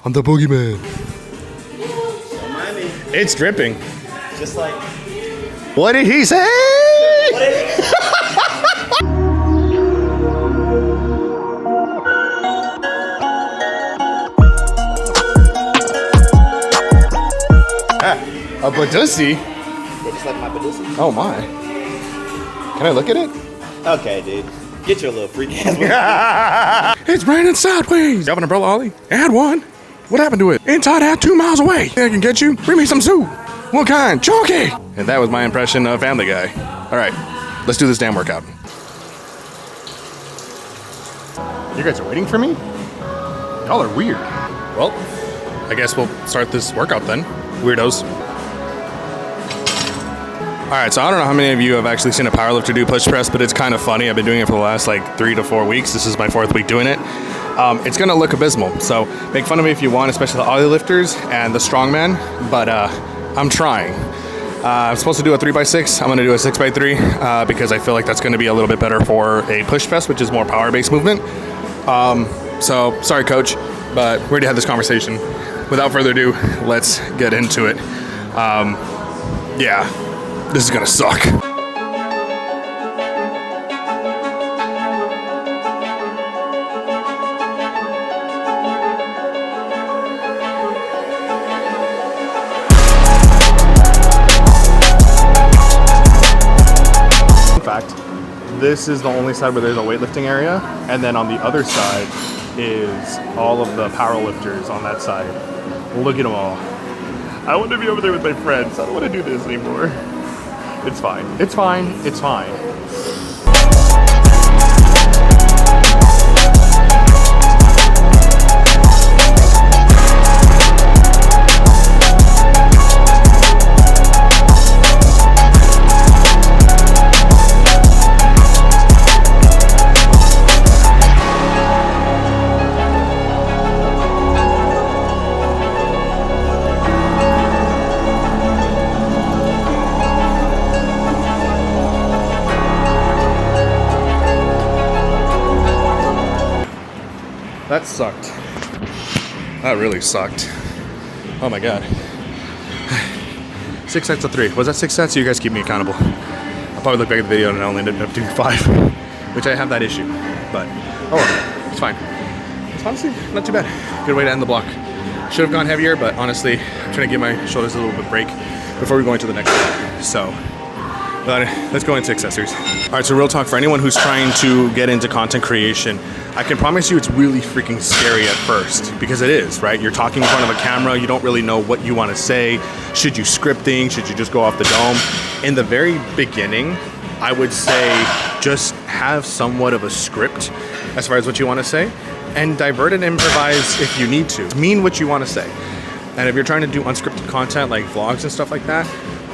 I'm the boogeyman. Don't mind me. It's dripping. Just like. What did he say? A badussy? Yeah, just like my badussy. Oh my. Can I look at it? Okay, dude. Get your little freak ass. It's raining sideways. You have an umbrella, Ollie? Add one. What happened to it? Inside out 2 miles away. I can get you. Bring me some soup. What kind? Chunky. And that was my impression of Family Guy. All right, let's do this damn workout. You guys are waiting for me? Y'all are weird. Well, I guess we'll start this workout then. Weirdos. All right, so I don't know how many of you have actually seen a powerlifter do push press, but it's kind of funny. I've been doing it for the last like 3 to 4 weeks. This is my 4th week doing it. It's gonna look abysmal, so make fun of me if you want, especially the Ollie lifters and the strongman, but I'm trying. I'm supposed to do a 3x6. I'm gonna do a 6x3 because I feel like that's gonna be a little bit better for a push press, which is more power-based movement. So sorry, coach, but we already had this conversation. Without further ado, let's get into it. Yeah. This is gonna suck. In fact, this is the only side where there's a weightlifting area, and then on the other side is all of the powerlifters on that side. Look at them all. I want to be over there with my friends. I don't want to do this anymore. It's fine. It's fine. It's fine. That sucked. That really sucked. Oh my god. 6 sets of 3. Was that 6 sets? You guys keep me accountable. I'll probably look back at the video and I only ended up doing 5, which I have that issue. But oh well, it's fine. It's honestly not too bad. Good way to end the block. Should have gone heavier, but honestly, I'm trying to give my shoulders a little bit break before we go into the next one. So let's go into accessories. All right, so real talk for anyone who's trying to get into content creation, I can promise you it's really freaking scary at first, because it is, right? You're talking in front of a camera, you don't really know what you want to say. Should you script things? Should you just go off the dome? In the very beginning, I would say just have somewhat of a script as far as what you want to say, and divert and improvise if you need to. Mean what you want to say. And if you're trying to do unscripted content like vlogs and stuff like that,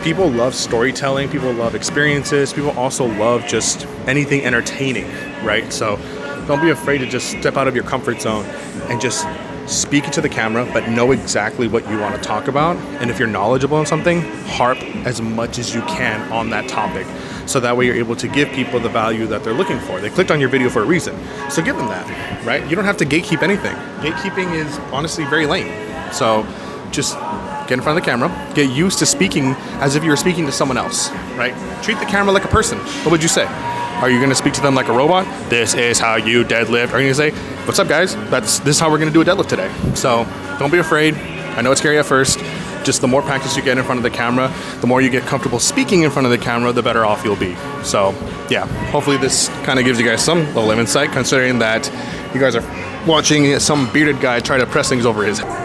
people love storytelling, people love experiences, people also love just anything entertaining, right? So don't be afraid to just step out of your comfort zone and just speak into the camera, but know exactly what you want to talk about. And if you're knowledgeable on something, harp as much as you can on that topic. So that way you're able to give people the value that they're looking for. They clicked on your video for a reason. So give them that, right? You don't have to gatekeep anything. Gatekeeping is honestly very lame. So just get in front of the camera, get used to speaking as if you were speaking to someone else, right? Treat the camera like a person. What would you say? Are you gonna speak to them like a robot? This is how you deadlift. Are you gonna say, what's up guys? This is how we're gonna do a deadlift today. So don't be afraid. I know it's scary at first. Just the more practice you get in front of the camera, the more you get comfortable speaking in front of the camera, the better off you'll be. So yeah, hopefully this kind of gives you guys some little insight, considering that you guys are watching some bearded guy try to press things over his head.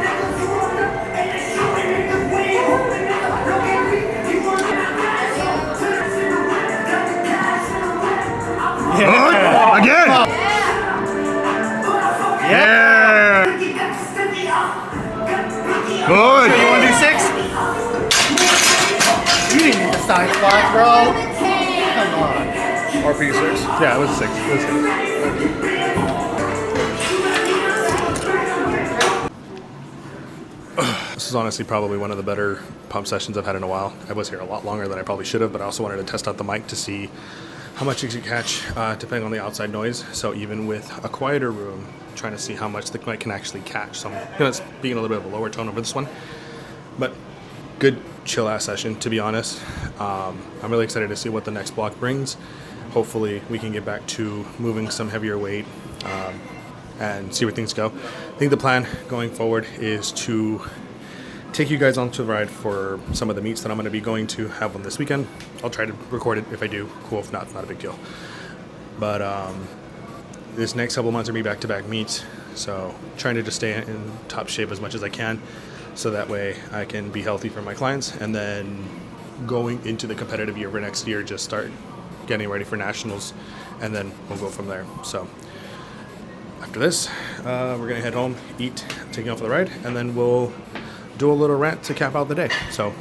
Again! Yeah! Good! So you want to do 6? You didn't need the side squats, bro. Come on. RP 6? Yeah, it was a 6. It was 6. This is honestly probably one of the better pump sessions I've had in a while. I was here a lot longer than I probably should have, but I also wanted to test out the mic to see how much you can catch depending on the outside noise. So even with a quieter room, trying to see how much the mic can actually catch. So I'm going to be in a little bit of a lower tone over this one, but good chill ass session, to be honest. I'm really excited to see what the next block brings. Hopefully we can get back to moving some heavier weight and see where things go. I think the plan going forward is to take you guys onto the ride for some of the meets that I'm going to be going to have on this weekend. I'll try to record it. If I do, cool. If not, not a big deal. But this next couple of months are going to be back-to-back meets, so trying to just stay in top shape as much as I can, so that way I can be healthy for my clients, and then going into the competitive year for next year, just start getting ready for nationals, and then we'll go from there. So after this, we're going to head home, eat, taking off for the ride, and then we'll do a little rant to cap out the day. So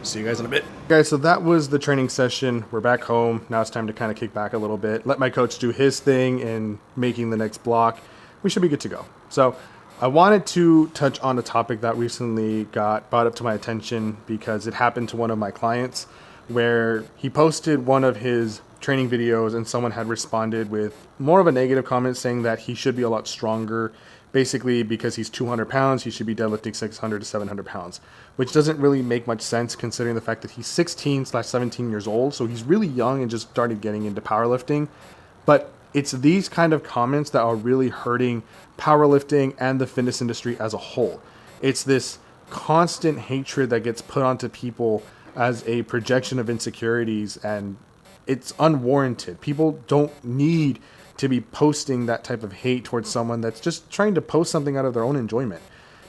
see you guys in a bit. Guys, so that was the training session. We're back home. Now it's time to kind of kick back a little bit. Let my coach do his thing in making the next block. We should be good to go. So I wanted to touch on a topic that recently got brought up to my attention because it happened to one of my clients, where he posted one of his training videos and someone had responded with more of a negative comment saying that he should be a lot stronger. Basically, because he's 200 pounds, he should be deadlifting 600 to 700 pounds, which doesn't really make much sense considering the fact that he's 16/17 years old. So he's really young and just started getting into powerlifting. But it's these kind of comments that are really hurting powerlifting and the fitness industry as a whole. It's this constant hatred that gets put onto people as a projection of insecurities, and it's unwarranted. People don't need to be posting that type of hate towards someone that's just trying to post something out of their own enjoyment.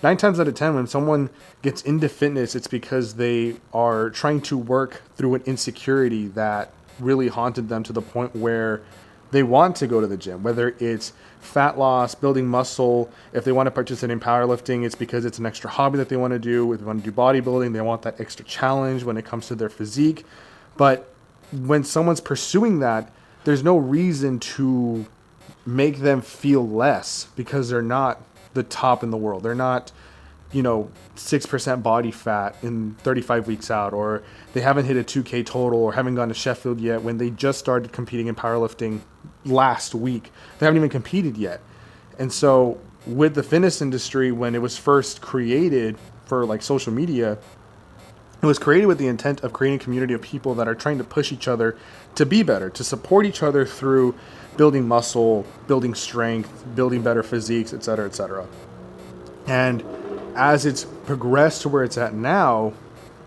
9 times out of 10, when someone gets into fitness, it's because they are trying to work through an insecurity that really haunted them to the point where they want to go to the gym, whether it's fat loss, building muscle. If they want to participate in powerlifting, it's because it's an extra hobby that they want to do. If they want to do bodybuilding, they want that extra challenge when it comes to their physique. But when someone's pursuing that, there's no reason to make them feel less because they're not the top in the world. They're not, 6% body fat in 35 weeks out, or they haven't hit a 2K total or haven't gone to Sheffield yet when they just started competing in powerlifting last week. They haven't even competed yet. And so with the fitness industry, when it was first created for like social media, it was created with the intent of creating a community of people that are trying to push each other to be better, to support each other through building muscle, building strength, building better physiques, et cetera, et cetera. And as it's progressed to where it's at now,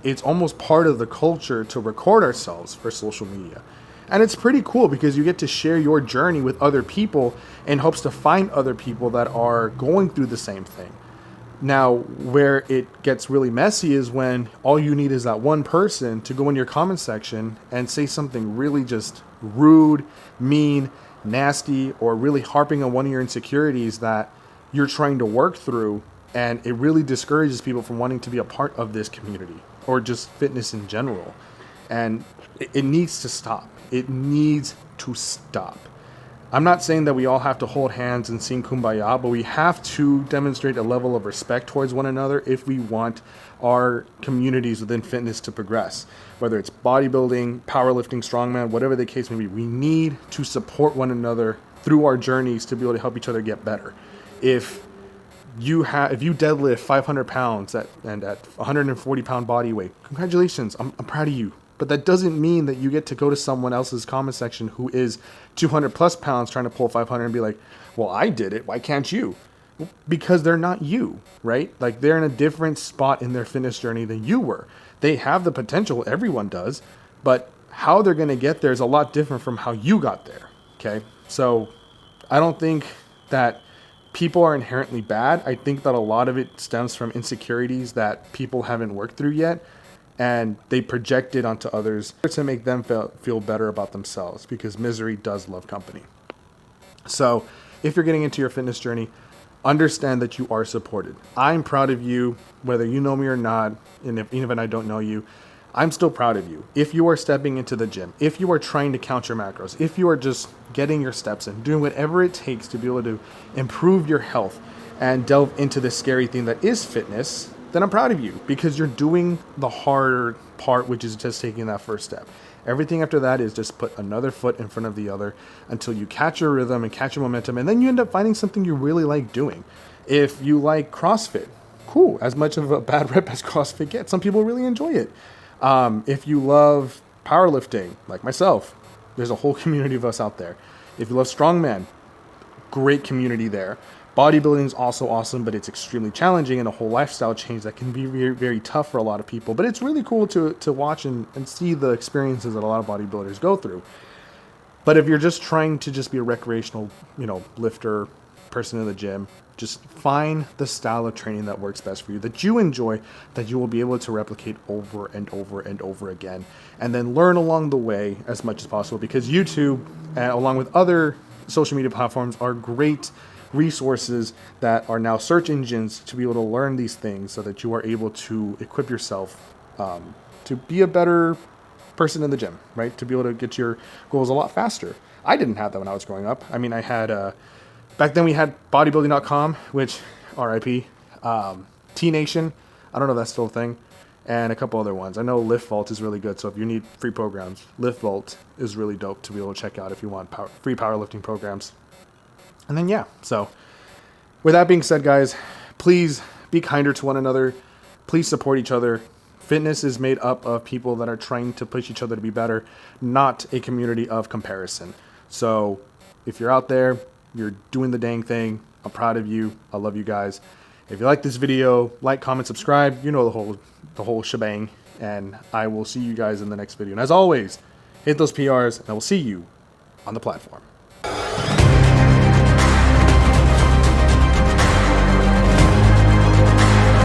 it's almost part of the culture to record ourselves for social media. And it's pretty cool because you get to share your journey with other people in hopes to find other people that are going through the same thing. Now, where it gets really messy is when all you need is that one person to go in your comment section and say something really just rude, mean, nasty, or really harping on one of your insecurities that you're trying to work through. And it really discourages people from wanting to be a part of this community or just fitness in general. And it needs to stop. It needs to stop. I'm not saying that we all have to hold hands and sing Kumbaya, but we have to demonstrate a level of respect towards one another if we want our communities within fitness to progress. Whether it's bodybuilding, powerlifting, strongman, whatever the case may be, we need to support one another through our journeys to be able to help each other get better. If you deadlift 500 pounds and at 140 pound body weight, congratulations, I'm proud of you. But that doesn't mean that you get to go to someone else's comment section who is 200 plus pounds trying to pull 500 and be like, well, I did it. Why can't you? Because they're not you, right? Like they're in a different spot in their fitness journey than you were. They have the potential, everyone does, but how they're going to get there is a lot different from how you got there. Okay. So I don't think that people are inherently bad. I think that a lot of it stems from insecurities that people haven't worked through yet. And they project it onto others to make them feel better about themselves, because misery does love company. So if you're getting into your fitness journey, understand that you are supported. I'm proud of you, whether you know me or not, and even if I don't know you, I'm still proud of you. If you are stepping into the gym, if you are trying to count your macros, if you are just getting your steps in, doing whatever it takes to be able to improve your health and delve into this scary thing that is fitness, then I'm proud of you, because you're doing the harder part, which is just taking that first step. Everything after that is just put another foot in front of the other until you catch your rhythm and catch your momentum, and then you end up finding something you really like doing. If you like CrossFit, cool. As much of a bad rep as CrossFit gets, some people really enjoy it. If you love powerlifting, like myself, there's a whole community of us out there. If you love strongman, great community there. Bodybuilding is also awesome, but it's extremely challenging and a whole lifestyle change that can be very, very tough for a lot of people. But it's really cool to watch and see the experiences that a lot of bodybuilders go through. But if you're just trying to just be a recreational, lifter, person in the gym, just find the style of training that works best for you, that you enjoy, that you will be able to replicate over and over and over again. And then learn along the way as much as possible, because YouTube, along with other social media platforms, are great resources that are now search engines to be able to learn these things so that you are able to equip yourself to be a better person in the gym, right? To be able to get your goals a lot faster. I didn't have that when I was growing up. I mean, I had, back then we had bodybuilding.com, which RIP, T-Nation, I don't know if that's still a thing, and a couple other ones. I know Lift Vault is really good, so if you need free programs, Lift Vault is really dope to be able to check out if you want free powerlifting programs. And then, so with that being said, guys, please be kinder to one another. Please support each other. Fitness is made up of people that are trying to push each other to be better, not a community of comparison. So if you're out there, you're doing the dang thing, I'm proud of you. I love you guys. If you like this video, like, comment, subscribe. You know the whole shebang. And I will see you guys in the next video. And as always, hit those PRs, and I will see you on the platform.